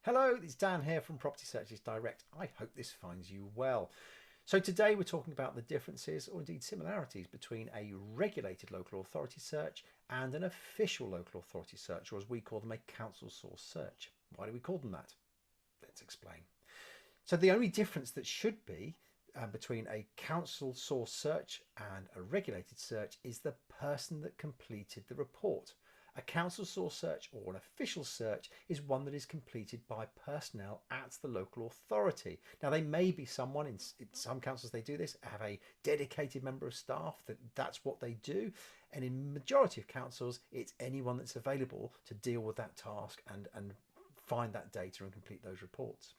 Hello, it's Dan here from Property Searches Direct. I hope this finds you well. So today we're talking about the differences or indeed similarities between a regulated local authority search and an official local authority search, or as we call them, a council source search. Why do we call them that? Let's explain. So the only difference that should be between a council source search and a regulated search is the person that completed the report. A council source search or an official search is one that is completed by personnel at the local authority. Now, they may be someone, in some councils they do this, have a dedicated member of staff that's what they do. And in majority of councils, it's anyone that's available to deal with that task and find that data and complete those reports.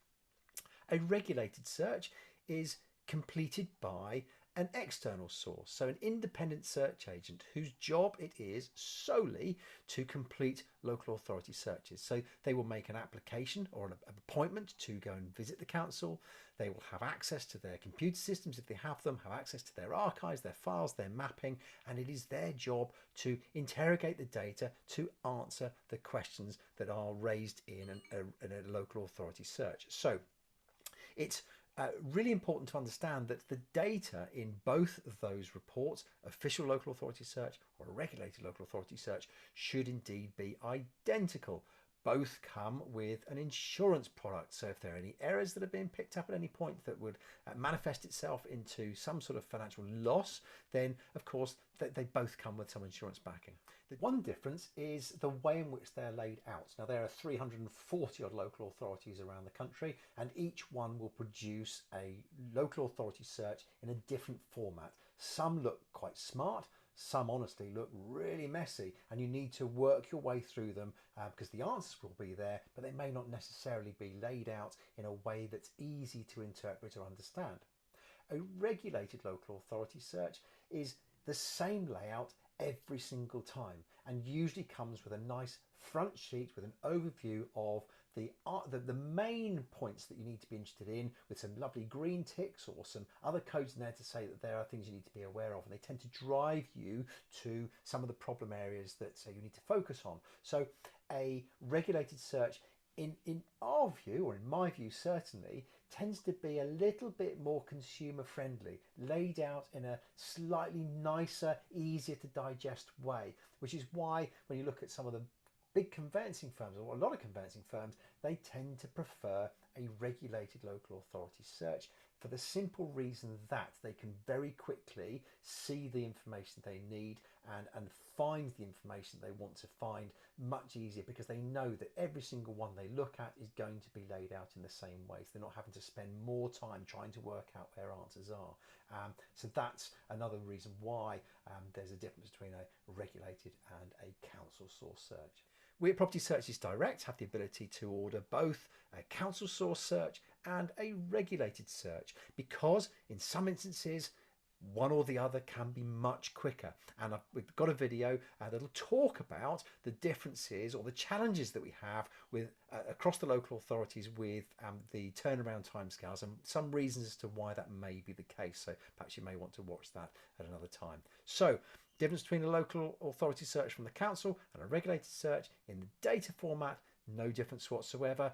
A regulated search is completed by an external source, so an independent search agent whose job it is solely to complete local authority searches. So they will make an application or an appointment to go and visit the council. They will have access to their computer systems if they have them, have access to their archives, their files, their mapping, and it is their job to interrogate the data to answer the questions that are raised in a local authority search. So it's really important to understand that the data in both of those reports, official local authority search or a regulated local authority search, should indeed be identical. Both come with an insurance product. So if there are any errors that are being picked up at any point that would manifest itself into some sort of financial loss, then of course they both come with some insurance backing. The one difference is the way in which they're laid out. Now, there are 340 odd local authorities around the country, and each one will produce a local authority search in a different format. Some look quite smart, some honestly look really messy, and you need to work your way through them because the answers will be there, but they may not necessarily be laid out in a way that's easy to interpret or understand. A regulated local authority search is the same layout every single time and usually comes with a nice front sheet with an overview of the main points that you need to be interested in, with some lovely green ticks or some other codes in there to say that there are things you need to be aware of, and they tend to drive you to some of the problem areas that you need to focus on. So a regulated search in our view, or in my view certainly, tends to be a little bit more consumer friendly, laid out in a slightly nicer, easier to digest way, which is why when you look at some of the big conveyancing firms, or a lot of conveyancing firms, they tend to prefer a regulated local authority search for the simple reason that they can very quickly see the information they need and find the information they want to find much easier, because they know that every single one they look at is going to be laid out in the same way. So they're not having to spend more time trying to work out where answers are. So that's another reason why there's a difference between a regulated and a council source search. We at Property Searches Direct have the ability to order both a council source search and a regulated search, because in some instances one or the other can be much quicker. And we've got a video that'll talk about the differences or the challenges that we have with across the local authorities with the turnaround timescales and some reasons as to why that may be the case. So perhaps you may want to watch that at another time. So difference between a local authority search from the council and a regulated search in the data format, no difference whatsoever.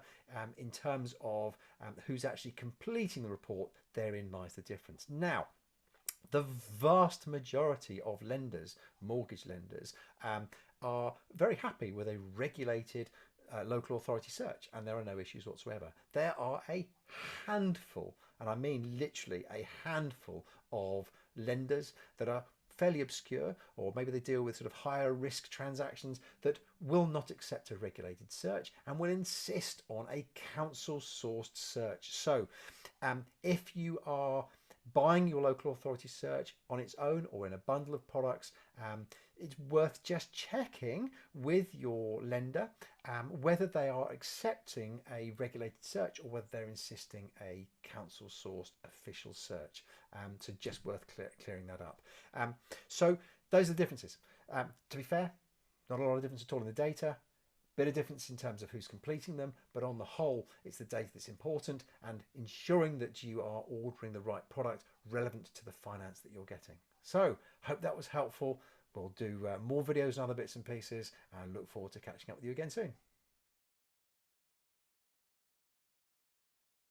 In terms of who's actually completing the report, therein lies the difference. Now, the vast majority of lenders, mortgage lenders, are very happy with a regulated local authority search, and there are no issues whatsoever. There are a handful, and I mean literally a handful, of lenders that are fairly obscure, or maybe they deal with sort of higher risk transactions, that will not accept a regulated search and will insist on a council sourced search. So if you are buying your local authority search on its own or in a bundle of products, it's worth just checking with your lender whether they are accepting a regulated search or whether they're insisting a council sourced official search. So just worth clearing that up. So those are the differences. To be fair, not a lot of difference at all in the data. Bit of difference in terms of who's completing them, but on the whole, it's the data that's important and ensuring that you are ordering the right product relevant to the finance that you're getting. So, hope that was helpful. We'll do more videos and other bits and pieces, and look forward to catching up with you again soon.